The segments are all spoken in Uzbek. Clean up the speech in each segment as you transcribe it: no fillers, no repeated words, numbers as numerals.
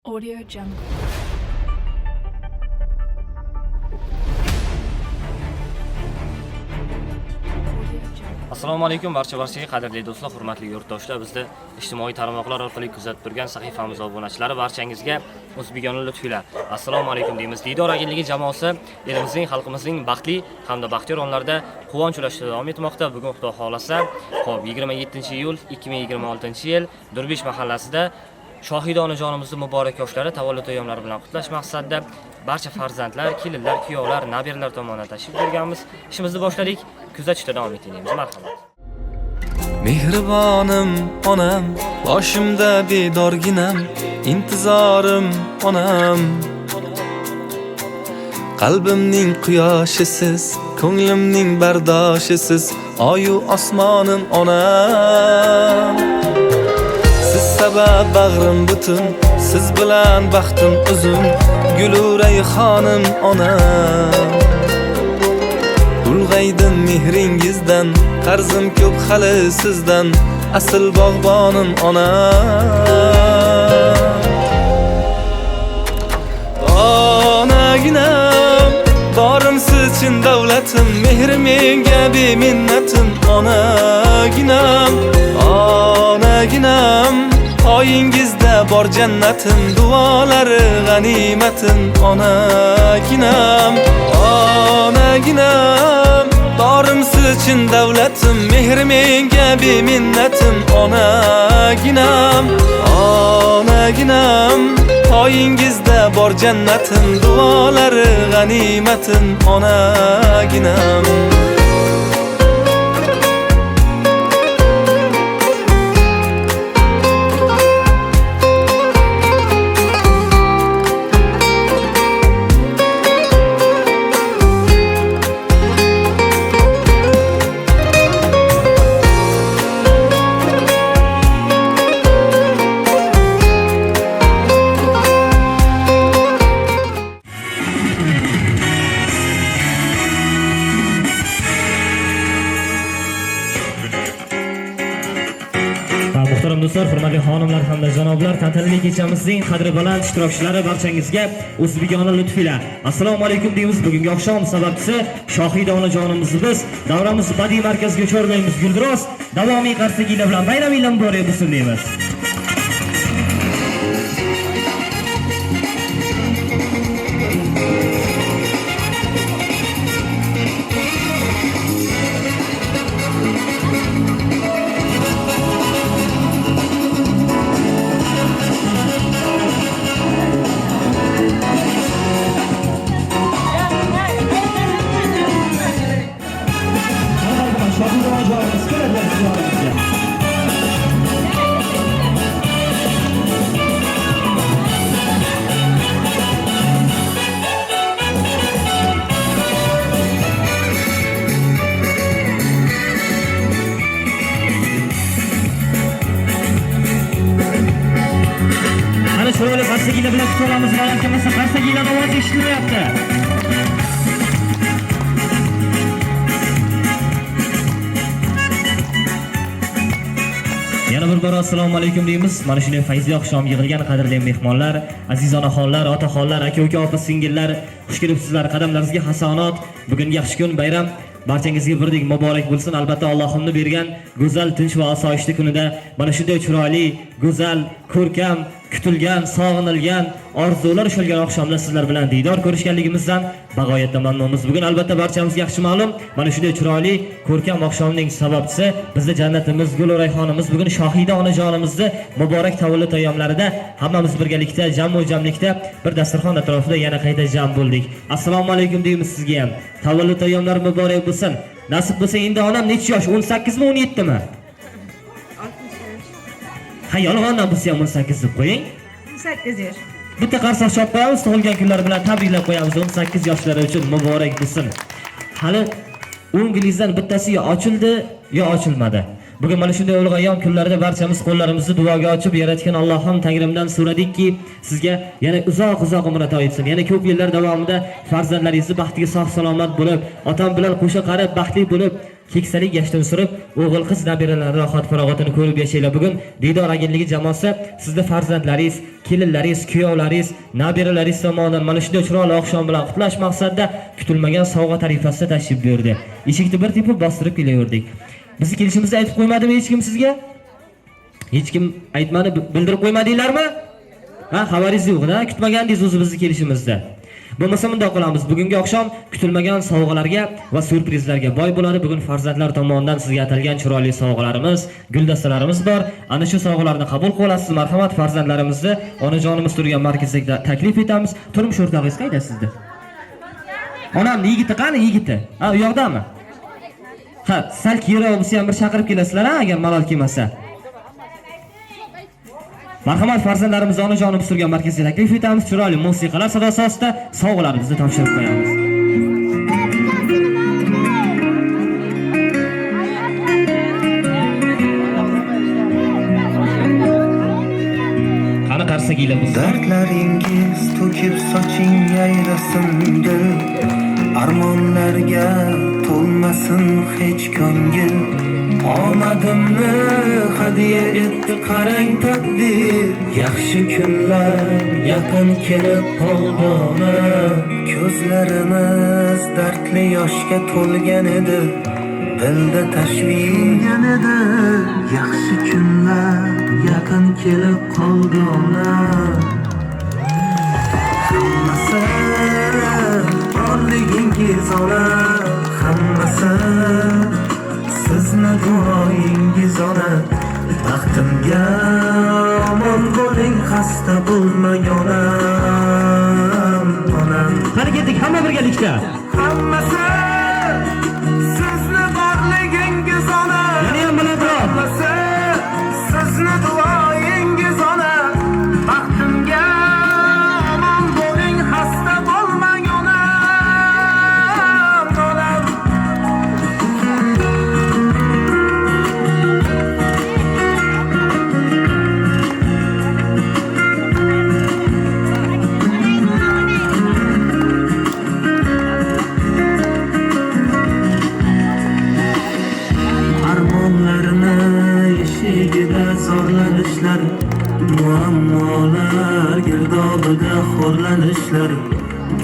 Audio Jungle. Assalomu alaykum barchaga qadrli do'stlar, hurmatli yurtdoshlar. Bizda ijtimoiy tarmoqlar orqali kuzatib turgan sahifamiz obunachilari barchangizga o'zbekona lutfilar. Assalomu alaykum deymiz. Diydor agentligi jamoasi elimizning, xalqimizning baxtli hamda baxtiyor onlarda quvonch ulashda davom etmoqda. Bugun Xudo xolasa, 27-iyul 2026-yil Durbish mahallasida Shohida onajonimizni muborak yoshlari tavallud ayyomlari bilan qutlash maqsadida barcha farzandlar, kelinlar, kuyovlar, nabiralar tomonidan tashrif buyurganmiz. Ishimizni boshladik. Kuzatishda davom etaylik. Marhamat. Mehribonim onam, boshimda bedorginam, intizorim onam. Qalbimning quyoshisiz, ko'nglimning bardoshisiz, oyu osmonim onam. Siz sabab bag'rim butun, siz bilan baxtim uzun, gulu rayhonim onam. Ulg'aydim mehringizdan, qarzim ko'p hali sizdan, asl bog'bonim onam. Onaginam, borim siz chin davlatim, mehr menga beminnatim. Onaginam, onaginam, oyingizda bor jannatim, duolari g'animatim. Onaginam, onaginam, borim siz chin davlatim, mehr menga beminnatim. Onaginam, onaginam, oyingizda bor jannatim, duolari g'animatim. Onaginam. Muhtaram do'stlar, hurmatli xonimlar hamda janoblar, tantanali kechamizning qadri baland ishtirokchilari barchangizga o'zbekona lutfilar. Assalomu alaykum deymiz. Bugungi oqshom sababchisi Shohida onajonimizni biz davramiz badiiy markaziga chorlaymiz. Guldiroz davomiy qarsakiylar bilan bayraminglar muborak bo'lsin deymiz. Şöyle qarsagilar bilan kutamiz. Ma'lumki, qarsagilar ovozi eshitilmayapti. Yana bir bor assalomu alaykum deymiz. Mana shunday fayzli oqshom yig'ilgan qadrli mehmonlar, aziz onaxonlar, otaxonlar, aka-uka, opa-singillar, xush kelibsizlar. Qadamlaringizga hasonat. Bugun yaxshi kun, bayram barchangizga birdek muborak bo'lsin. Albatta Allohimning bergan go'zal, tinch va osoyishta kunida mana shunday chiroyli, go'zal, ko'rkam, kutilgan, sog'inilgan, orzular ushalgan oqshomda sizlar bilan diydor ko'rishganligimizdan bag'oyatda mamnunmiz. Bugun albatta barchamizga yaxshi ma'lum, mana shunday chiroyli, ko'rkam oqshomning sababchisi bizning jannatimiz, gul rayhonimiz. Bugun Shohida onajonimizni muborak tavallud ayyomlarida hammamiz birgalikda, jamlikda bir dasturxon atrofida yana qayta jam bo'ldik. Assalomu alaykum deymiz sizga ham. Tavallud ayyomlari muborak bo'lsin. Nasib bo'lsa endi onam necha yosh? 18 mi, 17 mi? Ha, yolg'ondan bo'lsa ham 18 deb qo'ying. 18 yosh. Bitta qarsoq chop qo'yamiz, tug'ilgan kunlar bilan tabriklab qo'yamiz. 18 yoshlari uchun muborak bo'lsin. Hali o'ngilingizdan bittasi yo ochildi, yo ochilmadi. Bugun mana shunday ulug' ayyom kunlarida barchamiz qo'llarimizni duoga ochib, yaratgan Allohim Tangrimdan so'radikki, sizga yana uzoq umr ato etsin. Yana ko'p yillar davomida farzandlaringizni baxtiga sog' salomat bo'lib, otam bilan qo'sha qarib baxtli bo'lib, keksalik yoshdan surib, o'g'il qiz nabiralarning rohat farog'atini ko'rib yashaylar. Bugun Diydor agentligi jamoasi sizning farzandlaringiz, kelinlaringiz, kuyovlaringiz, nabiralaringiz tomonidan mana shunday chiroyli oqshom bilan qutlash maqsadida kutilmagan sovg'a tarifasida tashrif buyurdi. Eshikni bir tepib bostirib kelaverdik. Bizni kelishimizni aytib qo'ymadimi hech kim sizga? Hech kim aytmadi, bildirib qo'ymadinglarmi? Ha, xabaringiz yo'q-da, kutmagandingiz o'zi bizni kelishimizda. Bo'lmasa bunday qilamiz. Bugungi oqshom kutilmagan sovg'alarga va syurprizlarga boy bo'ladi. Bugun farzandlar tomonidan sizga atalgan chiroyli sovg'alarimiz, guldastalarimiz bor. Ana shu sovg'alarni qabul qilib olasiz. Marhamat, farzandlarimizni onajonimiz turgan markazga taklif etamiz. Turmush o'rtog'ingiz qayda sizda? Onam yigiti qani, yigiti? Ha, u yoqdami? Ha, sal keyinroq bo'lsa ham bir chaqirib kelasizlar, agar malol kelmasa. Marhamat, farzandlarimizni onajonimiz turgan markazga taklif etamiz. Chiroyli musiqalar sadosi ostida sovg'alarimizni topshirib qo'yamiz. Qani qarsakinglar bo'lsa. Dardlaringiz to'kib soching yayrasin-dir. Armonlarga to'lmasin hech ko'ngil. Omadimni hadiya etdi qarang taqdir. Yaxshi kunlar yaqin kelib qoldi. Ko'zlarimiz dardli yoshga to'lgan edi. Dilda tashvish edi. Yaxshi kunlar yaqin kelib qoldi. Hammasi borligingiz ona, hammasi sizni duoyingiz ona. Baxtimga omon bo'ling, xasta bo'lmang onam, onam. Qani ketdik hamma birgalikda. Hammasi sizni borligingiz ona. Yana ham balandroq. Hammasi sizni duoyingiz ona. Baxtimga omon bo'ling, xasta bo'lmang onam, onam. Armonlarni eshigida zorlanishlar, muammolar girdobida xo'rlanishlar.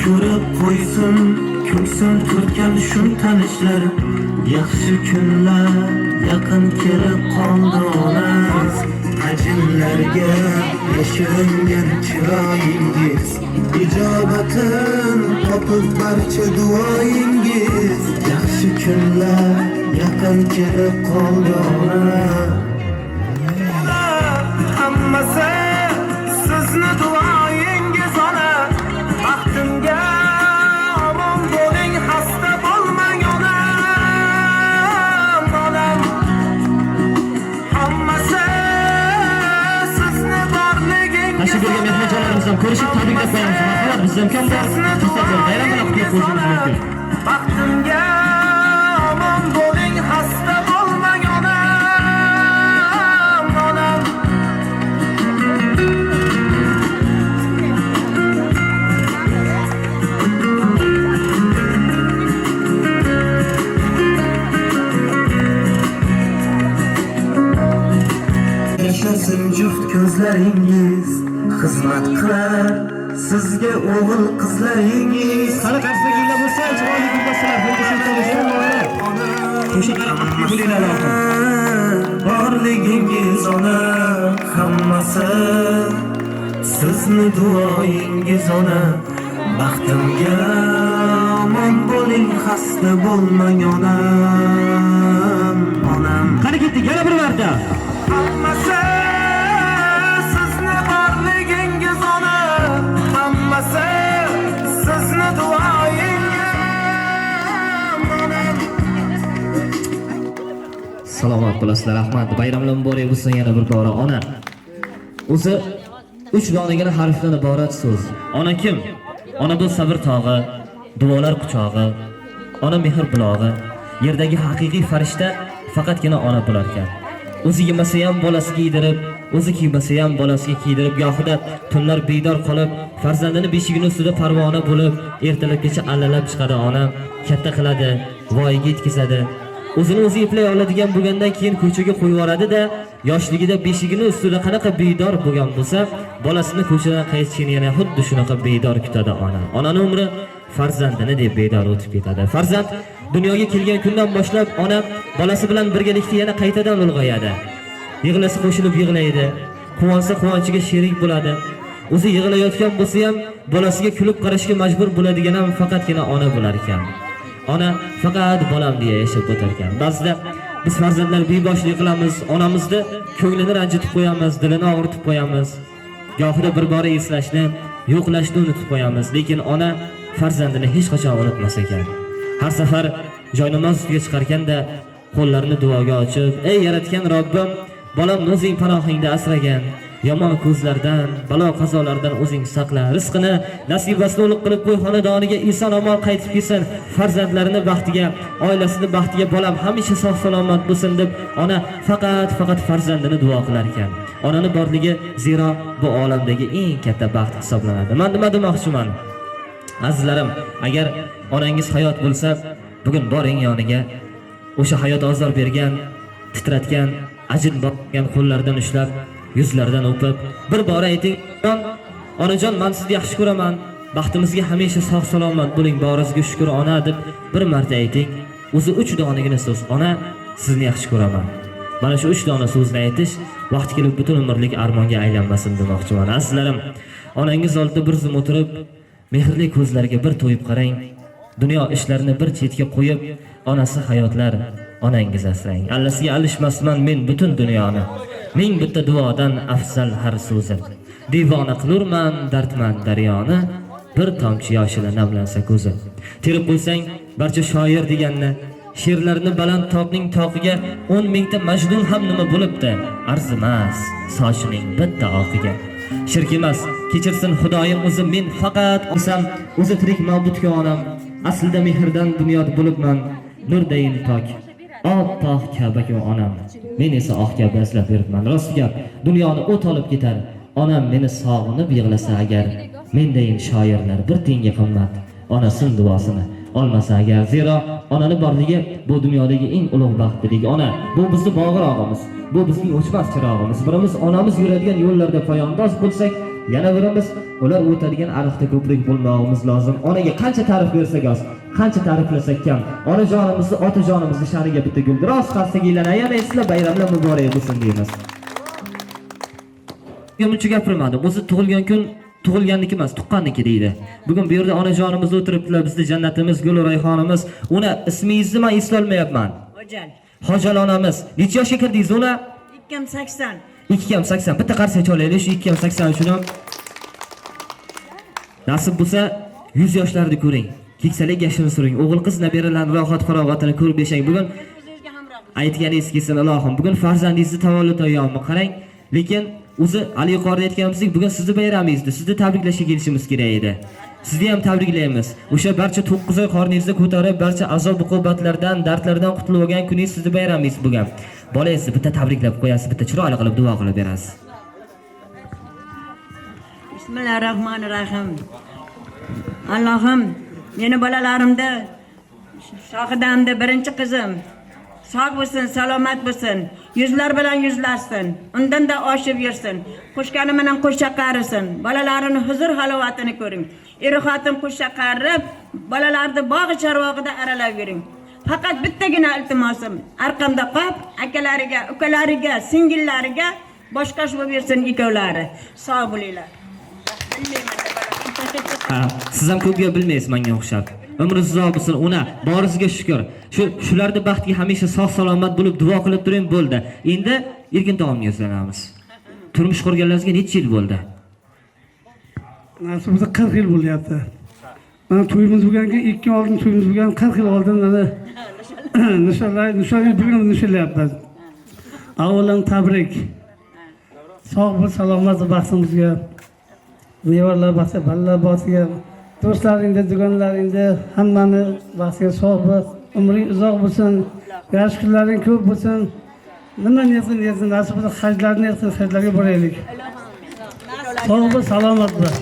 Ko'rib qo'ysin ko'ksim turtgan shum tanishlar. Yaxshi kunlar yaqin kelib qoldi onam. Ajinlarga yashiringan chiroyingiz, ijobatin topib barcha duoyingiz. Yaxshi kunlar yaqin kelib qoldi onam. Hammasi sizni duoyingiz ona. Baxtimga omon bo'ling, xasta bo'lmang onam, onam. Hammasi sizni borligingiz. Tashrif buyurgan mehmonjonlarimizdan ko'rishib tabriklab qo'yamiz. Marhamat, bizda imkon bor. Bayram bilan qutlab qo'yishimiz mumkin. Baxtimga omon bo'ling, xasta bo'lmang onam, onam. Yashasin juft ko'zlaringiz, xizmat qilar sizga o'g'il qizlaringiz. Qani qarsakinglar bo'lsa, chiroyli guldastalar, guldastalar o'sha qarab bo'linglar lozim. Borligingiz ona, hammasi sizni duoyingiz ona. Baxtimga omon bo'ling, xasta bo'lmang onam, onam. Qani ketdik yana bir marta. Hammasi sizni borligingiz ona, hammasi sizni duoyingiz onam. Salomat bo'lasizlar, rahmat. Bayramlar muborak bo'lsin yana bir bora ona. O'zi 3 donagina harfdan iborat so'z. Ona kim? Ona bu sabr tog'i, duolar quchog'i, ona mehr bulog'i. Yerdagi haqiqiy farishta faqatgina ona bo'lar ekan. O'zi yemasa ham bolasiga yedirib, o'zi kiymasa ham bolasiga kiydirib, gohida tunlar bedor qolib, farzandini beshigining ustida parvona bo'lib, ertalabgacha allalab chiqadi ona, katta qiladi, voyaga yetkazadi. o'zini o'zi eplay oladigan bo'lgandan keyin ko'chaga qo'yib yuboradi-da, yoshligida beshigini ustida qanaqa bedor bo'lgan bo'lsa, bolasini ko'chadan qaytishini yana xuddi shunaqa bedor kutadi ona. Onaning umri farzandini deb bedor o'tib ketadi. Farzand dunyoga kelgan kundan boshlab ona bolasi bilan birgalikda yana qaytadan ulg'ayadi. Yig'lasa qo'shilib yig'laydi, quvonsa quvonchiga sherik bo'ladi. O'zi yig'layotgan bo'lsa ham bolasiga kulib qarashga majbur bo'ladigan ham faqatgina ona bo'lar ekan. Ona faqat bolam deya yashab o'tar ekan. Ba'zida biz farzandlar beboshlik qilamiz, onamizni ko'nglini ranjitib qo'yamiz, dilini og'ritib qo'yamiz. Gohida bir bora eslashni, yo'qlashni unutib qo'yamiz, lekin ona farzandini hech qachon unutmas ekan. Har safar joynamoz ustiga chiqarganda qo'llarini duoga ochib, "Ey yaratgan Robbim, bolamni o'zing panohingda asragan, yomon ko'zlardan, balo qazolardan o'zing saqla, rizqini, nasibasini ulug' qilib qo'y, xonadoniga eson-omon qaytib kelsin, farzandlarini baxtiga, oilasini baxtiga bolam hamisha sog' salomat bo'lsin" deb ona faqat farzandini duo qilar ekan. Onaning borligi zero bu olamdagi eng katta baxt hisoblanadi. Men nima demoqchiman? Azizlarim, agar onangiz hayot bo'lsa, bugun boring yoniga, o'sha hayot ozor bergan, titratgan, ajin boqqan qo'llaridan ushlab, yuzlaridan o'pib, bir bora ayting, "Onajon, men sizni yaxshi ko'raman. Baxtimizga hamisha sog' salomat bo'ling, boringizga shukr ona" deb bir marta ayting. O'zi 3 donagina so'z, "Ona, sizni yaxshi ko'raman." Mana shu 3 dona so'zni aytish vaqt kelib butun umrlik armonga aylanmasin demoqchiman. Azizlarim, onangiz oldida bir zum o'tirib, mehrli ko'zlariga bir to'yib qarang. Dunyo ishlarini bir chetga qo'yib, onasi hayotlar, onangiz asrang. Allasiga alishmasman men butun dunyoni. Ming bitta duodan afzal har so'zi. Divona qilurman dardman daryoni, bir tomchi yoshila namlansa ko'zi. Terib qo'ysang barcha shoir deganni, she'rlarini baland tog'ning tog'iga 10 mingta Majnun ham nima bo'libdi? Arzimas sochining bitta oqiga. Shirk emas, kechirsin Xudoyim o'zi, men faqat olsam o'zi tirik mavjudga onam. Aslida mehrdan dunyoda bo'libman, nurdayin pok. Oppoq Ka'baga onam. Men esa oq kabi izlab yuribman. Rost gap, dunyoni o't olib ketar. Onam meni sog'inib yig'lasa agar, mendayin shoirlar bir tenga qimmat. Onasining duosini olmasa agar, zero onani borligi bu dunyodagi eng ulug' baxtdir. Ona bu bizni bog'irog'imiz, bu bizning o'chmas chirog'imiz. Birimiz onamiz yuradigan yo'llarda poyandoz bo'lsak, yana birimiz ular o'tadigan ariqda ko'prik bo'lmog'imiz lozim. Onaga qancha ta'rif bersak oz, qancha ta'riflasak kam. Onajonimizni, otajonimizni sha'niga bitta guldiroz qarsaga yana esla bayramlar muborak bo'lsin deymiz. Buncha gapirmadim. O'zi tug'ilgan kun tug'ilganniki emas, tuqqanniki deydi. Bugun bu yerda onajonimiz o'tiribdilar, bizda jannatimiz, gul rayhonimiz. Uni ismingizni men eslolmayapman. Hojal. Hojal onamiz. Necha yoshga kirdingiz uni? 280. 280. Bitta qarsak cholaylik shu 280 uchun ham. Nasib bo'lsa 100 yoshlarni ko'ring. Keksalik yashini suring. O'g'il qiz nabiralarning rohat farog'atini ko'rib yashang. Bugun aytganingiz kelsin Allohim. Bugun farzandingizni tavallud ayyomini qarang. Lekin o'zi Ali yuqorida aytganimizdek, bugun sizni bayramingizda, sizni tabriklashga kelishimiz kerak edi. Sizni ham tabriklaymiz. O'sha barcha 9 oy qorningizni ko'tarib, barcha azob uqubatlardan, dardlardan qutulib olgan kuningiz sizni bayramingiz bugun. Bolangizni bitta tabriklab qo'yasiz, bitta chiroyli qilib duo qilib berasiz. Bismillahirrohmanirrohim. Allohim, meni bolalarimda Shohidamda birinchi qizim sog' bo'lsin, salomat bo'lsin, yuzlar bilan yuzlashsin, undan da oshib yursin, qo'shgani bilan qo'shcha qarisin, bolalarini huzur halovatini ko'ring. Er-xotin qo'shcha qarib, bolalarni bog'i charog'ida aralab yuring. Faqat bittagina iltimosim, arqamda qop, akalariga, ukalariga, singillariga boshqash bo'lib yursin ikkovlari. Sog' bo'linglar. Siz ham ko'p gap bilmaysiz menga o'xshab. Umringiz uzoq bo'lsin, ona, boringizga shukr. Shularni baxtiga hamisha sog' salomat bo'lib duo qilib turing bo'ldi. Endi erkin taomga yuzlanamiz. Turmush qurganlaringizga necha yil bo'ldi? Nasibimizda 40 yil bo'lyapti. Mana to'yimiz bo'lganki 2 yil oldin to'yimiz bo'lgan, 40 yil oldin mana nishonlar bugun nisholayapmiz. Avvalan tabrik. Sog' bo'l, salomat baxtimizga. Nevarlar baxti, balalar baxtiga, do'stlaringda, dugonlaringda hammani baxtiga sog' bo'l, umring uzoq bo'lsin, yaxshi kunlaring ko'p bo'lsin. Nima niyatini nasib bo'lsa hajlarni hajlarga boraylik. Sog' bo'l, salomat bo'l.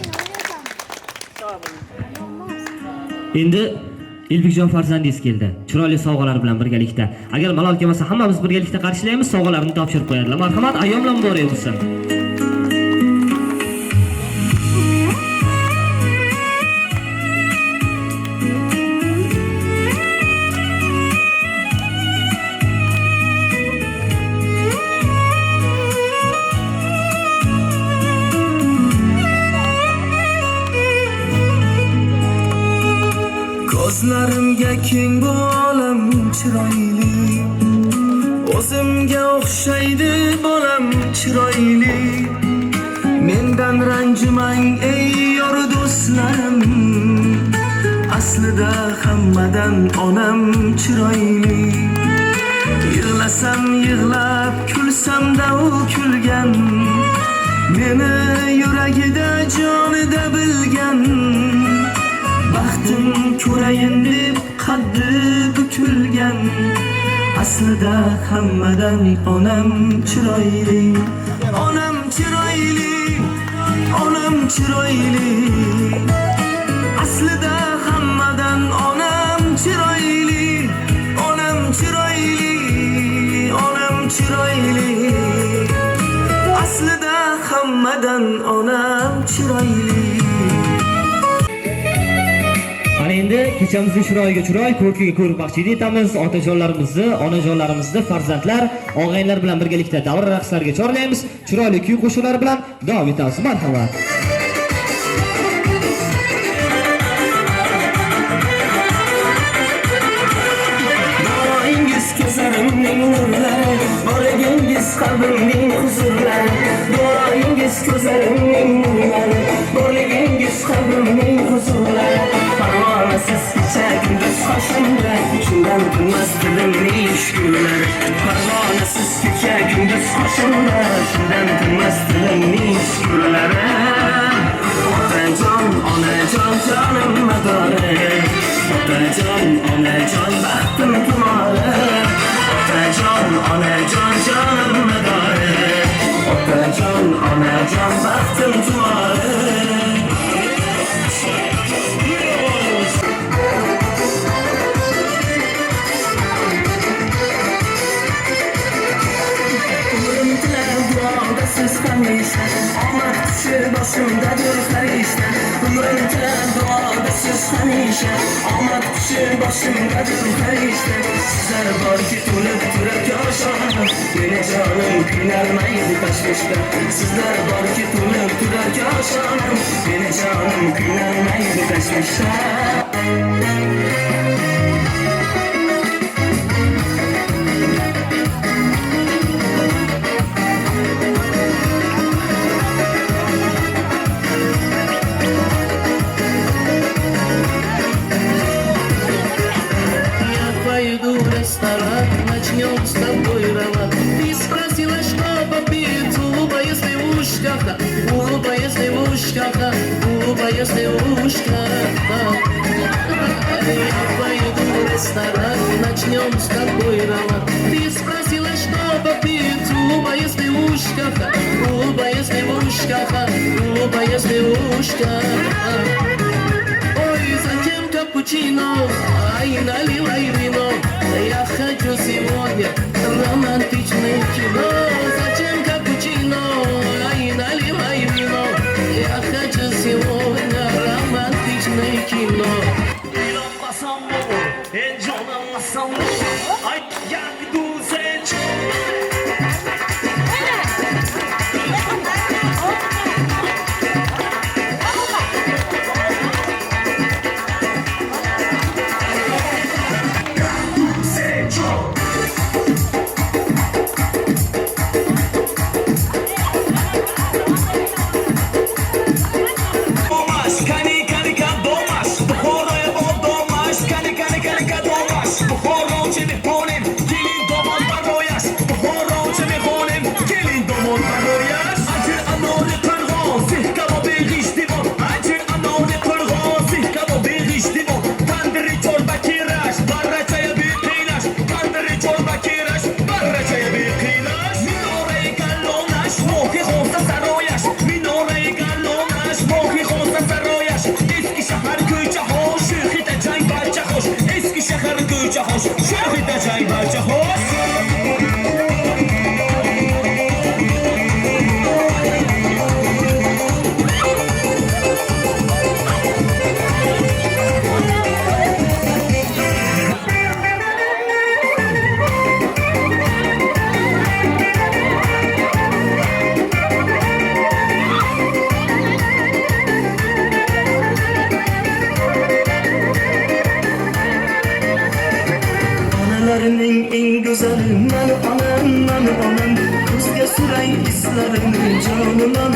Endi Elbekjon farzandingiz keldi. Chiroyli sovg'alar bilan birgalikda. Agar malol kelmasa, hammamiz birgalikda qarshilaymiz, sovg'alarni topshirib qo'yadilar. Marhamat, ayyom bilan muborak bo'lsin. Ko'zlarimga keng bu olam chiroyli, o'zimga o'xshaydi bolam chiroyli. Mendan ranjimang ey yor do'stlarim, aslida hammadan onam chiroyli. Yig'lasam yig'lab, kulsam-da u kulgan, meni yuragida jonida bilgan. Baxtim ko'rayin deb qaddi bukilgan, aslida hammadan onam chiroyli. Onam chiroyli, onam chiroyli, aslida hammadan onam chiroyli. Onam chiroyli, onam chiroyli, aslida hammadan onam chiroyli. Ana endi kechamizning chiroyiga chiroy, ko'rkiga ko'rk baxshida etamiz. Otajonlarimizni, onajonlarimizni, farzandlar, og'aynilar bilan birgalikda davra raqslariga chorlaymiz. Chiroyli kuy qo'shiqlar bilan davom etamiz. Marhamat. Duoingiz ko'zlarimning nurlari, borligingiz qalbimning huzurlari. Duoingiz ko'zlarimning nurlari, borligingiz qalbimning huzurlari. Parvonasiz kecha kunduz qoshimda, shundan tinmas dilimning shukurlari. Parvonasiz kecha kunduz qoshimda, shundan tinmas dilimning shukurlari. Otajon, onajon, jonim madori, otajon, onajon, baxtim tumori. Otajon, onajon, jonim madori, otajon, onajon, baxtim tumori. Siz hamisha omad kuchi boshimdadir farishta. Umrim tilar duoda siz hamisha omad kuchi boshimdadir farishta. Sizlar borki to'lib turar koshonim, meni jonim qiynalmaydi tashvishda. Sizlar borki to'lib turar koshonim, meni jonim qiynalmaydi tashvishda. Начнем с тобой роман. Ты спросила, что попить, улуба, если в ушках, улуба, если в ушках, улуба, если в ушках. Я пойду в ресторан, начнем с тобой роман. Ты спросила, что попить, улуба, если в ушках, улуба, если в ушках, улуба, если в ушках. Ой, затем капучино, ай, наливай вино. Я хочу сегодня романтичное кино. Зачем капучино, ай, наливай вино. Я хочу сегодня романтичное кино.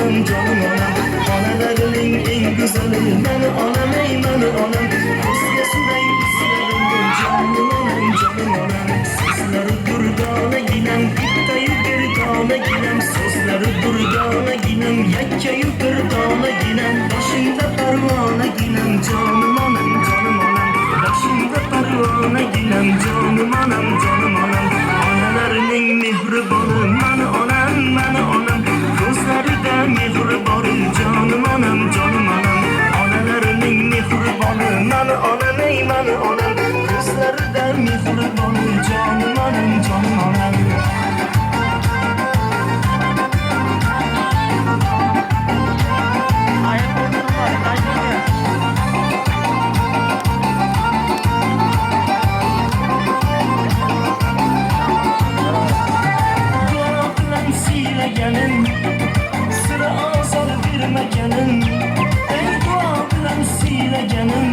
onam, canım onam. Analarning eng güzeli meni onam, ey meni onam. Ko'zga suray izlarimdir canım onam, canım onam. Sizlari durdonaginam, bittayu bir donaginam. So'zlari durdonaginam, yakkayu bir donaginam. Boshingda parvonaginam, canım onam, canım onam. Boshingda parvonaginam, canım onam, canım onam. Onalarning mehriboni mani onam, mani onam. Ko'zlarida mehri bor canım onam, canım onam. Onalarning mehriboni mani onam, ey mani onam. Ko'zlarida mehri bor canım onam, canım onam. Dua bilan siylaganim, sira azor bermaganim. Ey dua bilan siylaganim,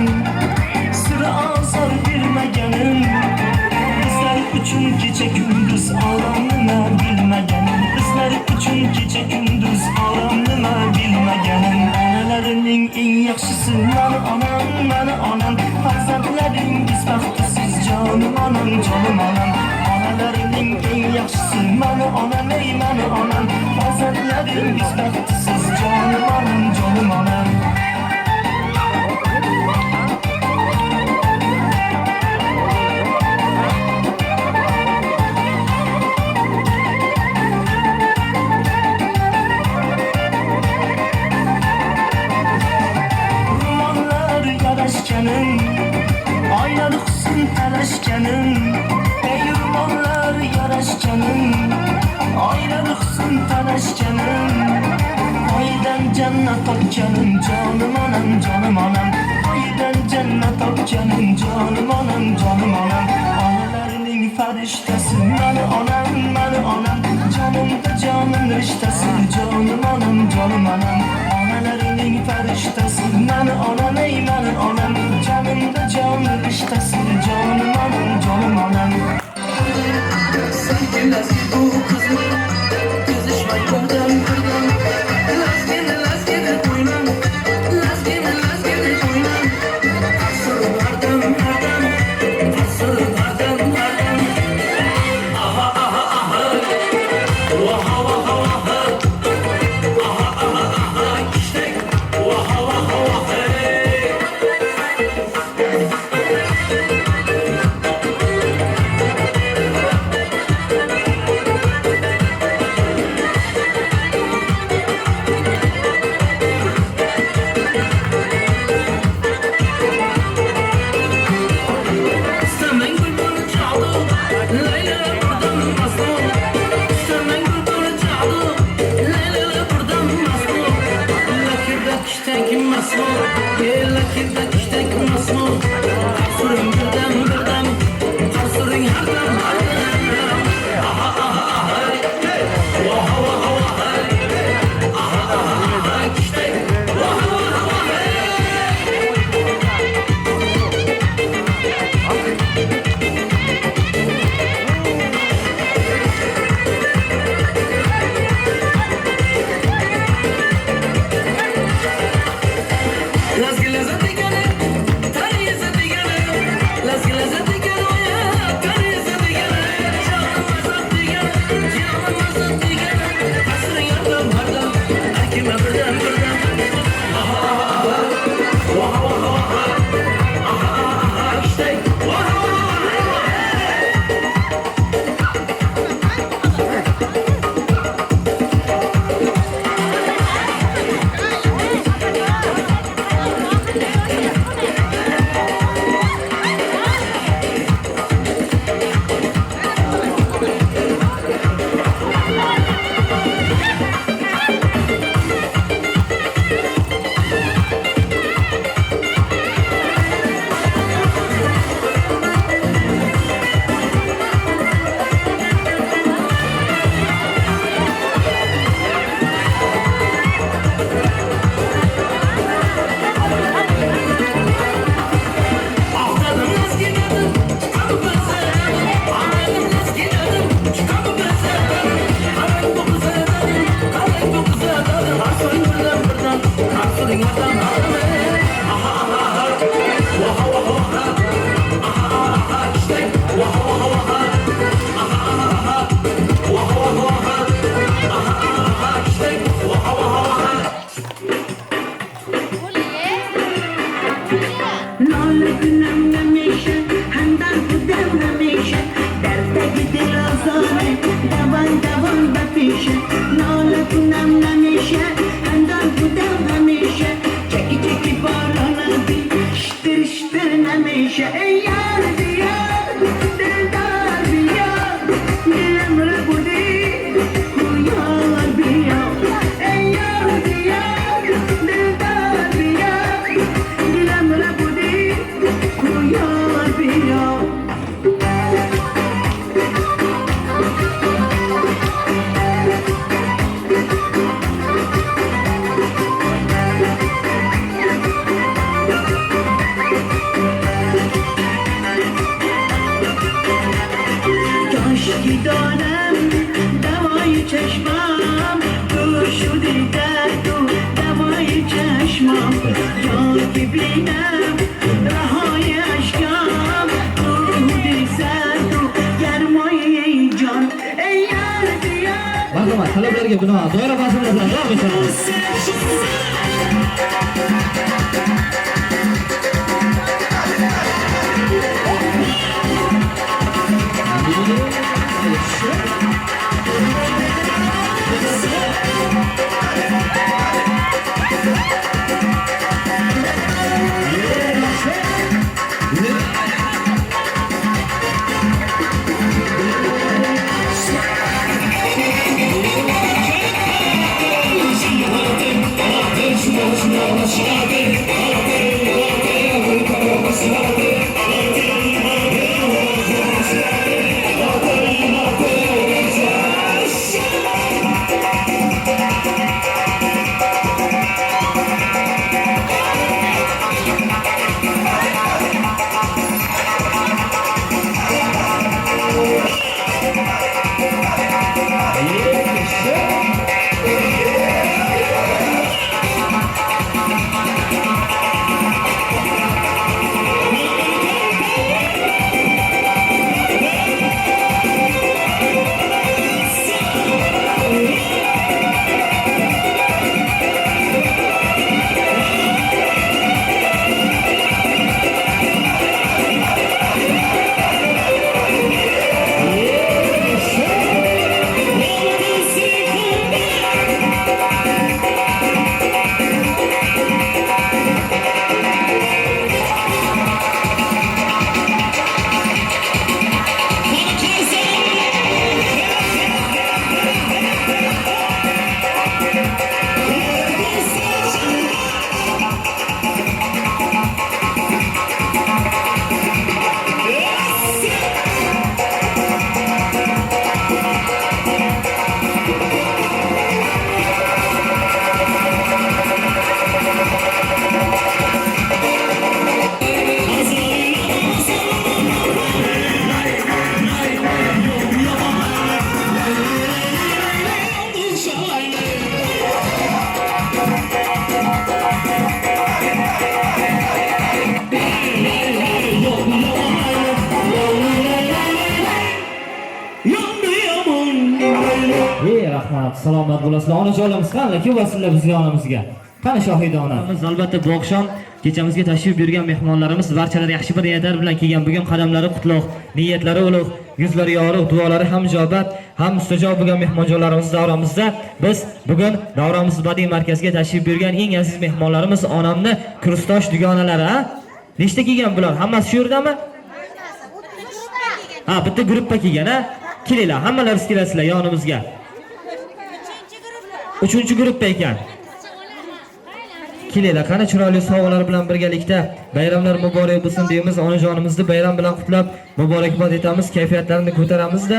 sira azor bermaganim. Bizlar uchun kecha kunduz orom nima bilmaganim. Bizlar uchun kecha kunduz orom nima bilmaganim. Onalarining eng yaxshisi mani onam, mani onam. Farzandlaringiz baxtsiz jonim onam, jonim onam. Onalarining eng yaxshisi mani onam, ey mani onam. Farzandlaringiz baxtsiz jonim onam, jonim onam. Romanlar yarashganim, oynali husn talashganim. Ey romanlar yarashganim, oynali husn talashganim. Oydan jannat topganim, jonim onam, jonim onam. Oydan jannat topganim, jonim onam, jonim onam. Onalarning farishtasi mani onam, mani onam. Jonimda jonim rishtasi, jonim onam, jonim onam. Onalarning farishtasi mani onam, ey mani onam. Jonimda jonim rishtasi, jonim onam, jonim onam. Sanki nasıl bu kızım, kızışmay birden birden. Lasgene koyman, lasgene koyman. Asırlardan hardan, asırlardan hardan. Aha aha aha, vaha vaha vaha. Aha aha aha, işte vaha vaha vaha. Sen gülbünü çaldı, Leyla buradan masum. Sen gülbünü çaldı, Leyla buradan masum. Lakirde kiştek masum, lakirde kiştek masum. Arsurun birden birden, arsurun hardan hardan. Aha aha aha, vaha vaha vaha. Aha aha aha, kiştek vaha vaha vaha. Las que las günüm hamisha hamdard budam hamisha dardagi dil azori davom bapisha nola kunam hamisha hamdard budam hamisha cheki boroladi shtir hamisha ey yar diyar dildar diyar dilam rabudi yar diyar ey yar diyar dildar diyar dilam rabudi yar diyar Kaşki dönem davayı çeşmem Duruşu derdu davayı çeşmem Yar gibinem rahayı aşkam Ruhu derdu yarmayı can Ey yar diyar Marhamat, talablarga bino doira bosimlar bilan davom etamiz. Rahmat, salomat bo'lasizlar. Onajonlarimiz qani? Kelibsizlar bizga yonimizga. Qani Shohida ona? Biz albatta bu oqshom kechamizga tashrif buyurgan mehmonlarimiz barchalari yaxshi bir niyatlar bilan kelgan. Bugun qadamlari qutlug', niyatlari ulug', yuzlari yorug', duolari ham ijobat, ham mustajob bo'lgan mehmonjonlarimiz davramizda biz bugun davramiz badiiy markaziga tashrif buyurgan eng aziz mehmonlarimiz onamni kursdosh dugonalari, ha? Nechta kelgan bular? Hammasi shu yerdami? Ha, bitta guruhga kelgan, ha? Kelinglar, hammalaringiz kelasizlar yonimizga. 3-guruhda ekan. Kelinglar, qani chiroyli sovg'alar bilan birgalikda bayramlar muborak bo'lsin deymiz. Onajonimizni bayram bilan qutlab muborakbod etamiz, kayfiyatlarini ko'taramiz-da.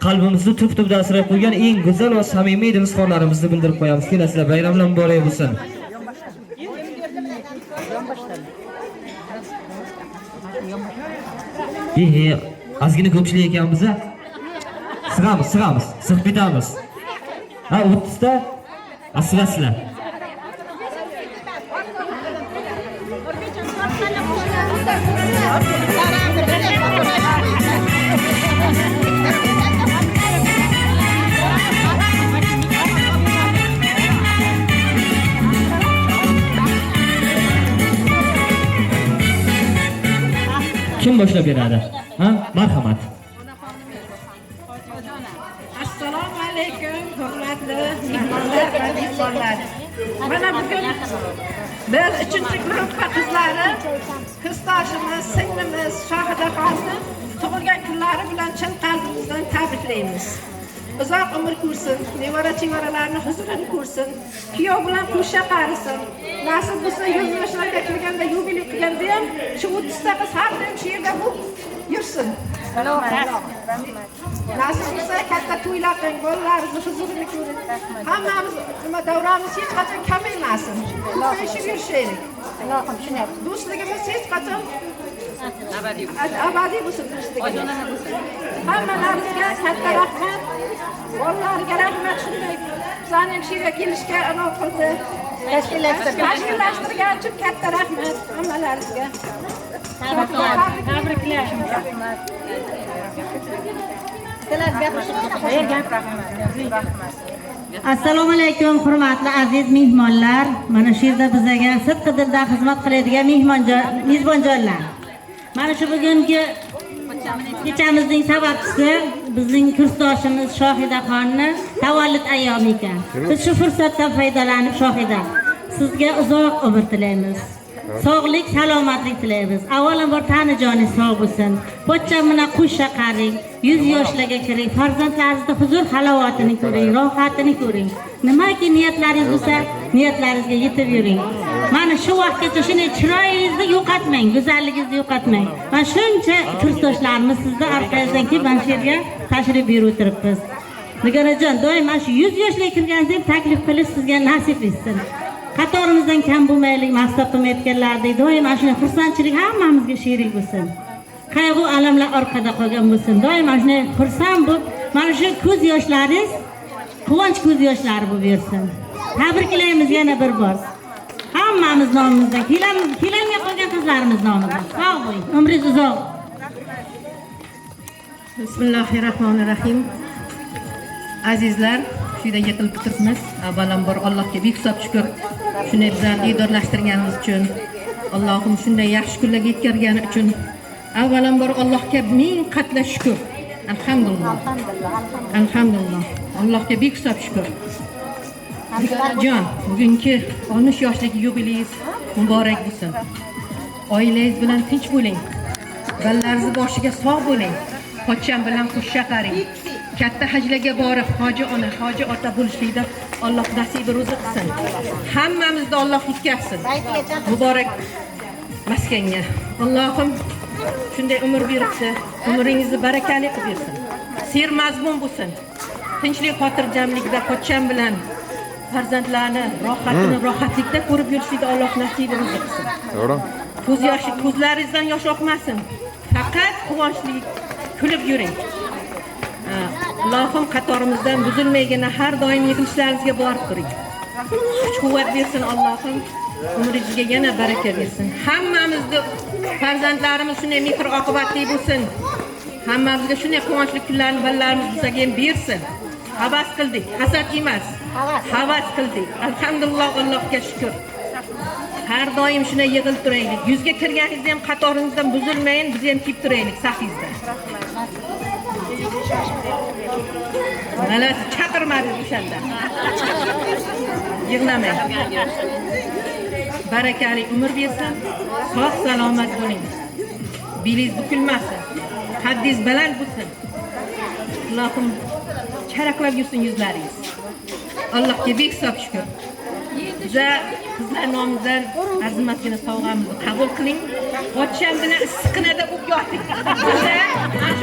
Qalbimizni tub-tubda asrab qo'ygan eng go'zal va samimiy izhorlarimizni bildirib qo'yamiz. Kelasizlar, bayramlar muborak bo'lsin. Ozgina ko'pchilik ekanmiz. Sig'amiz, sig'ib ketamiz. Ha, 30 ta asrasizlar. Kim boshlab beradi? Ha? Marhamat. Assalomu alaykum, hurmatli mehmonlar va mehmonlar. Mana bugun biz 3-guruh qizlari, kursdoshimiz, singlimiz Shohidaxonni tug'ilgan kunlari bilan chin qalbimizdan tabriklaymiz. Uzoq umr ko'rsin, nevara-chevaralarni huzurini ko'rsin, kuyov bilan qo'sha qarisin. Nasib bo'lsa 100 yoshlarga kirganda yubiley qilganda ham shu 30 ta qiz har doim shu yerda yursin. Nasib bo'lsa katta to'ylar qiling, bolalarimizni huzurini ko'ring. Hammamiz nima davramiz hech qachon kamaymasin. Ko'payishib yurishaylik. Do'stligimiz hech qachon abadiy bo'lsin do'stligimiz. Hammalarimizga katta rahmat. Bolalarga rahmat, shunday bizlarni ham shu yerga kelishga anav qildi. Tashkillashtirgan uchun katta rahmat hammalaringizga. Tabriklashim. Assalomu alaykum, hurmatli aziz mehmonlar. Mana shu yerda bizga sidqi dildan xizmat qiladigan mezbonjonlar. Mana shu bugungi kechamizning sababchisi bizning kursdoshimiz Shohidaxonni tavallud ayyomi ekan. Biz shu fursatdan foydalanib Shohida, sizga uzoq umr tilaymiz. Sog'lik, salomatlik tilaymiz. Avvalambor tani joningiz sog' bo'lsin. Pochcham bilan qo'sha qaring, 100 yoshlarga kiring, farzandlaringizni huzur halovatini ko'ring, rohatini ko'ring. Nimaki niyatlaringiz bo'lsa, niyatlaringizga yetib yuring. Mana shu vaqtgacha shuni chiroyingizni yo'qotmang, go'zalligingizni yo'qotmang. Mana shuncha kursdoshlarimiz sizni orqangizdan kelib mana shu yerga tashrif buyurib o'tiribmiz. Nigorajon, doim mana shu 100 yoshlarga kirganingizda taklif qilish sizga nasib etsin. Qatorimizdan kam bo'lmaylik, maqsad qilmayotganlardek doim mana shunday xursandchilik hammamizga sherik bo'lsin. Qayg'u alamlar orqada qolgan bo'lsin. Doim mana shunday xursand bo'lib, mana shu ko'z yoshlaringiz quvonch ko'z yoshlari bo'lib yursin. Tabriklaymiz yana bir bor. Hammamiz nomimizdan, kelamay qolgan qizlarimiz nomidan. Sog' bo'ling, umringiz uzoq. Bismillahirrahmanirrahim. Azizlar, shu yerda yiqilib turibmiz. Avvalambor Allohga bek hisob shukr. Shunday bizlarni diydorlashtirganimiz uchun, Allohim shunday yaxshi kunlarga yetkazgani uchun avvalambor Allohga ming qatla shukr. Alhamdulillah. Alhamdulillah. Allohga bek hisob shukr. Jon, bugungi 13 yoshlik yubileyingiz muborak bo'lsin. Oilangiz bilan tinch bo'ling. Balalaringiz boshiga sog' bo'ling. Pochcham bilan qo'sha qaring. Katta hajlarga borib, hoji ona, hoji ota bo'lishlikda Alloh nasibi ro'zi qilsin. Hammamizda Alloh yetkazsin. Muborak maskanga. Allohim shunday umr beribdi. Umringizni barakali qilib bersin. Ser mazmun bo'lsin. Tinchlik, xotirjamlikda pochcham bilan farzandlarni rohatlikda ko'rib yurishlikda Alloh nasibi ro'zi qilsin. To'g'ri. Ko'z yoshi, ko'zlaringizdan yosh oqmasin. Faqat quvonchli kulib yuring. Allohim qatorimizdan buzilmaygina har doim yig'ilishlaringizga borib turing. Kuch-quvvat bersin Allohim. Umringizga yana baraka bersin. Hammamizni farzandlarimiz shunday mehr oqibatli bo'lsin. Hammamizga shunday quvonchli kunlarni balalarimiz bizga ham bersin. Havas qildik, hasad emas. Havas qildik. Alhamdulillah, Allohga shukr. Har doim shunday yig'ilib turaylik. 100 ga kirganingizda ham qatoringizdan buzilmayin, biz ham kelib turaylik safingizda. Mana chaqirmadi o'shanda. Yig'lamang. Barakali umr bersin, sog' salomat bo'ling. Bilingiz bukilmasin, qaddingiz baland bo'lsin. Allohim charaqlab yursin yuzlaringiz. Allohga bek hisob shukr. Biza qizlar nomidan azimatgina sovg'amizni qabul qiling. Pochcham bilan issiqxonada o'q yotdik.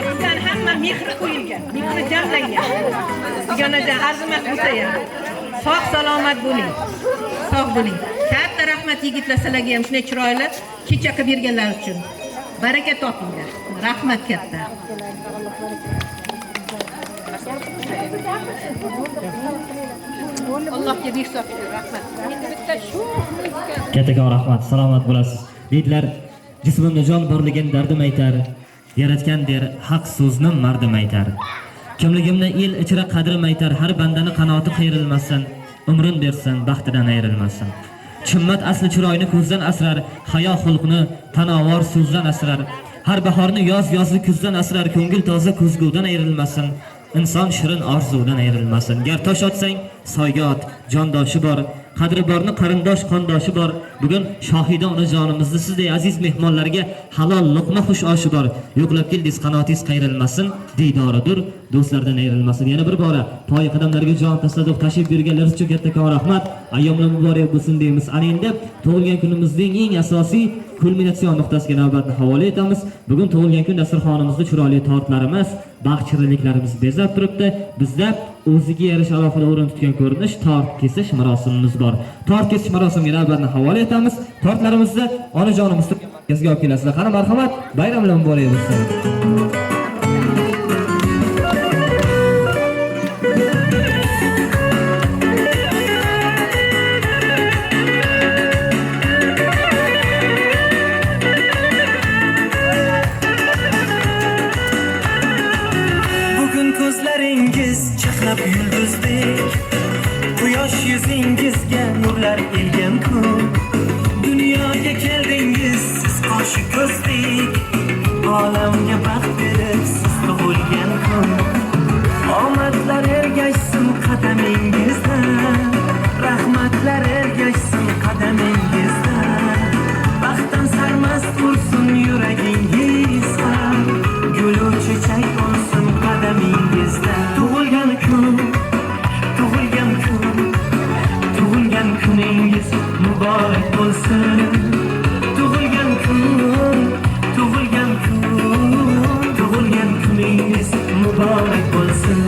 Bizlar hamma mehri qo'yilgan, mehri jamlangan. Yonajon azimat bo'lsa ham sog' salomat bo'ling. Sog' bo'ling. Katta rahmat yigitlar sizlarga ham shunday chiroyli kecha qilib berganlar uchun. Baraka topinglar. Rahmat katta. Allohga bek hisob rahmat. Kattakon rahmat, salomat bo'lasiz. Deydilar, jismimda jon borligini dardim aytar, yaratgan der haq so'zni mardim aytar. Kimligimni el ichra qadrim aytar, har bandani qanoti qayrilmasin, umrin bersin, baxtidan ayrilmasin. Chimmat asli chiroyni ko'zdan asrar, hayo xulqni tanovor so'zdan asrar. Har bahorni yozli kuzdan asrar ko'ngil toza ko'zgudan ayrilmasin. Inson shirin orzudan ayrilmasin. Gar tosh otsang soyga ot, jondoshi bor. Qadri borni qarindosh qondoshi bor. Bugun shohida onajonimizni sizday aziz mehmonlarga halol luqma xush oshi bor. Yo'qlab keldingiz, qanotingiz qayrilmasin, diydoridir, do'stlardan ayrilmasin. Yana bir bora poyi qadamlarga jon tasadiq tashrif buyurganlar uchun kattakon rahmat. Ayyomlar muborak bo'lsin deymiz. Ana endi tug'ilgan kunimizning eng asosiy kulminatsion nuqtasiga navbatni havola etamiz. Bugun tug'ilgan kun dasturxonimizda chiroyli tortlarimiz, baxtchiliklarimiz bezab turibdi. Bizda o'ziga yarasha alohida o'rin tutgan ko'rinish tort kesish marosimimiz bor. Tort kesish marosimiga navbatni havola etamiz. Tortlarimizni onajonimiz sizga olib kelasizlar. Qani marhamat, bayramlar muborak bo'lsin. Ko'zlaringiz chaqnab yulduzdek, quyosh yuzingizga nurlar elgan kun. Dunyoga keldingiz siz qoshi ko'zdek, olamga baxt berib siz tug'ilgan kun. Omadlar ergashsin qadamingizda, rahmatlar ergashsin qadamingizda. Baxtdan sarmast bo'lsin yuragingiz ham, gul chechak bo'lsin qadamingizda. Tug'ilgan kun, tug'ilgan kun, tug'ilgan kuningiz muborak bo'lsin. Tug'ilgan kun, tug'ilgan kun, tug'ilgan kuningiz muborak bo'lsin.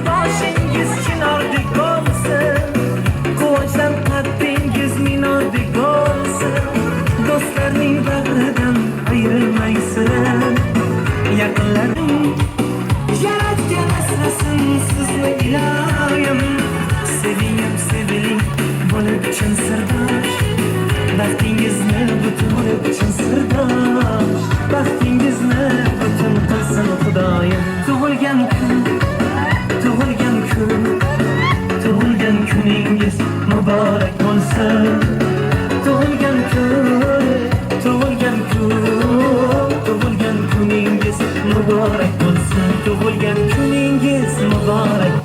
Boshingiz chinordek bo'lsin, quvonchdan qaddingiz minordek bo'lsin. Do'stlarning bag'ridan ayrilmaysin, yaqinlaring yaratgan asrasin sizni iloyim. Seving, seviling bo'lib chin sirdosh, baxtingizni butun bo'lib chin sirdosh, baxtingizni butun qilsin Xudoyim. Tug'ilgan kun, tug'ilgan kun, tug'ilgan kuningiz muborak bo'lsin. Tug'ilgan kun, tug'ilgan kun, tug'ilgan kuningiz muborak bo'lsin. Tug'ilgan kuningiz muborak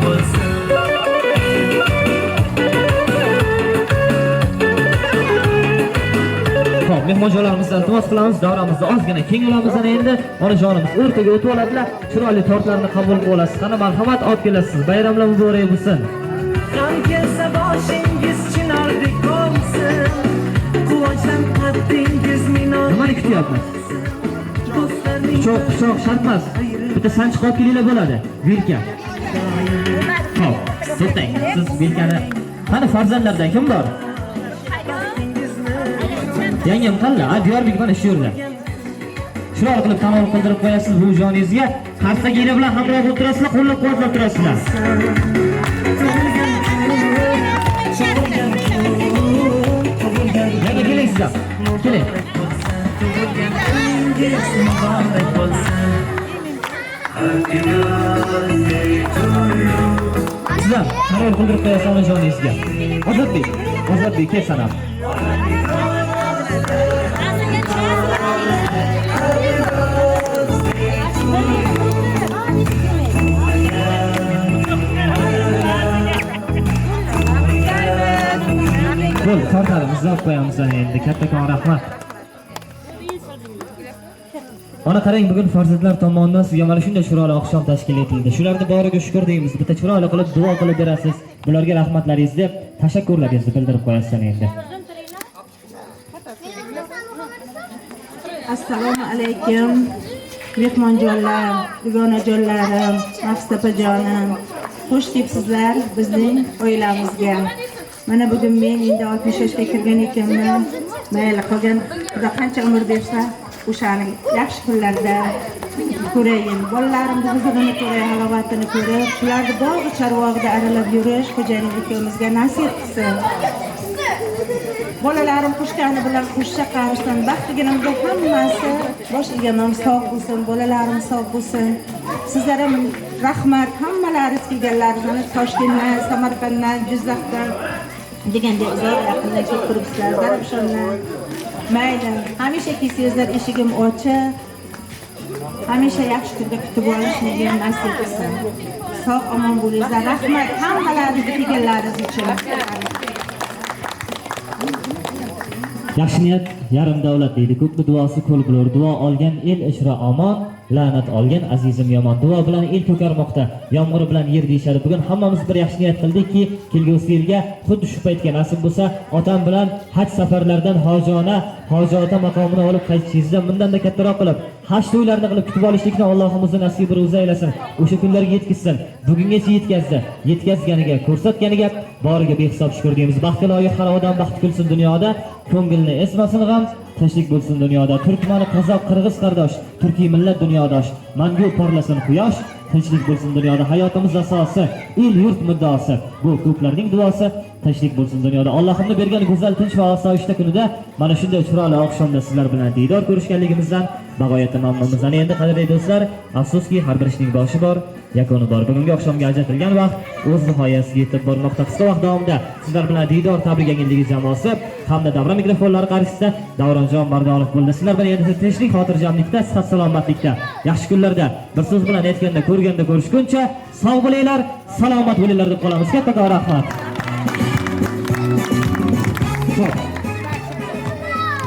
bo'lsin. Xo'p, mehmonjoylarimizdan iltimos qilamiz, davramizni ozgina keng olamiz. Endi onajonimiz o'rtaga o'tib oladilar. Chiroyli tortlarni qabul qilib olasiz. Qani marhamat, olib kelasiz. Bayramlar muborak bo'lsin. Qon kelsa boshingiz chinordek bo'lsin, quvonchdan qaddingiz minor. Nimani kutyapmiz? Pichoq shart emas. Bitta sanchiq olib kelinglar bo'ladi. Vilka. Xo'p, to'xtang. Siz vilkani qani farzandlardan kim bor? Yangam qalla, Diyorbek mana shu yerda. Chiroyli qilib tanovul qildirib qo'yasiz bu joningizga. Qarsaginglar bilan hamroh bo'lib turasizlar, qo'llab-quvvatlab turasizlar. Yana kelaysizlar. Keling. Sizlar tanovul qildirib qo'yasiz ona joningizga. Ozodbek, kel sanam. Bo'l, tortlarimizni olib qo'yamiz endi. Kattakon rahmat. Ona qarang, bugun farzandlar tomonidan sizga mana shunday chiroyli oqshom tashkil etildi. Shularni boriga shukr deymiz. Bitta chiroyli qilib duo qilib berasiz. Bularga rahmatlaringizni deb tashakkurlaringizni bildirib qo'yasiz endi. Assalomu alaykum. Mehmonjonlar, dugonajonlarim, Maqsudajonim. Xush kelibsizlar bizning oilamizga. Mana bugun men endi 60 yoshga kirgan ekanman. Mayli qolgan Xudo qancha umr bersa, o'shaning yaxshi kunlarda ko'rayin. Bolalarimning huzurini ko'ray, halovatini ko'rib, shularni bog' charvog'ida aralab yurish xo'jayinimizga nasib qilsin. bolalarim qo'shgani bilan qo'shiq chaqirishdan baxtliginimda hammasi bosh egamam sog' bo'lsin, bolalarim sog' bo'lsin. Sizlarga rahmat, hammalaringiz kelganlaringizni Toshkentdan, Samarqanddan, Jizzaxdan degandek uzoq yaqindan kelib turibsizlar, Zarafshondan. Mayli, hamisha kelsangizlar eshigim ochiq. Hamisha yaxshi kunga kutib olishni nasib etsin. Sog' omon bo'linglar. Rahmat hammalaringizga kelganlaringiz uchun. Yaxshi niyat yarim davlat deydi. Ko'pni duosi ko'l bo'lur. Duo olgan el ishra omon, la'nat olgan azizim yomon. Duo bilan el ko'karmoqda, yomg'ir bilan yer deyishadi. Bugun hammamiz bir yaxshi niyat qildikki, kelgusi yilga xuddi shu paytga nasib bo'lsa, otam bilan haj safarlaridan hojota maqomini olib qaytishingizda bundan-da kattaroq qilib, haj to'ylarini qilib kutib olishlikni Allohimiz nasib ro'za aylasin. O'sha kunlarga yetkazsin. Bugungacha yetkazdi. Yetkazganiga, ko'rsatganiga boriga behisob shukr deymiz. Baxtli loyiq har odam baxti kulsin dunyoda, ko'ngilni esmasin g'am, tinchlik bo'lsin dunyoda. Turkmani, qozoq, qirg'iz qardosh, turkiy millat dunyodosh. Mangu porlasin quyosh, tinchlik bo'lsin dunyoda. Hayotimiz asosi, el yurt muddaosi. Bu ko'plarning duosi, tinchlik bo'lsin dunyoda. Allohimni bergan go'zal tinch va osoyishta kunida mana shunday chiroyli oqshomda sizlar bilan diydor ko'rishganligimizdan bag'oyatda mamnunmiz. Endi qadrli do'stlar, afsuski har bir ishning boshi bor, yakuni bor. Bugungi oqshomga ajratilgan vaqt o'z nihoyasiga yetib bormoqda. Qisqa vaqt davomida sizlar bilan diydor tabrik agentlik jamoasi hamda davra mikrofonlari qarshisida Davronjon Mardonov bo'ldi. Sizlar bilan endi tinchlik, xotirjamlikda, sihat salomatlikda, yaxshi kunlarda, bir so'z bilan aytganda, ko'rganda ko'rishguncha sog' bo'linglar, salomat bo'linglar deb qolamiz. Katta rahmat.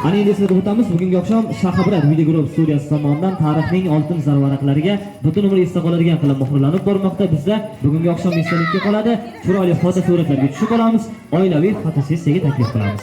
Ana endi eslatib o'tamiz, bugungi oqshom Shahibrat video guruh studiyasi tomonidan tarixning oltin zarvaraqlariga butun umr esda qoladigan qilib muhrlanib bormoqda. Bizda bugungi oqshom esdalikka qoladi. Chiroyli fotosuratlarga tushib olamiz, oilaviy fotosessiyaga taklif qilamiz.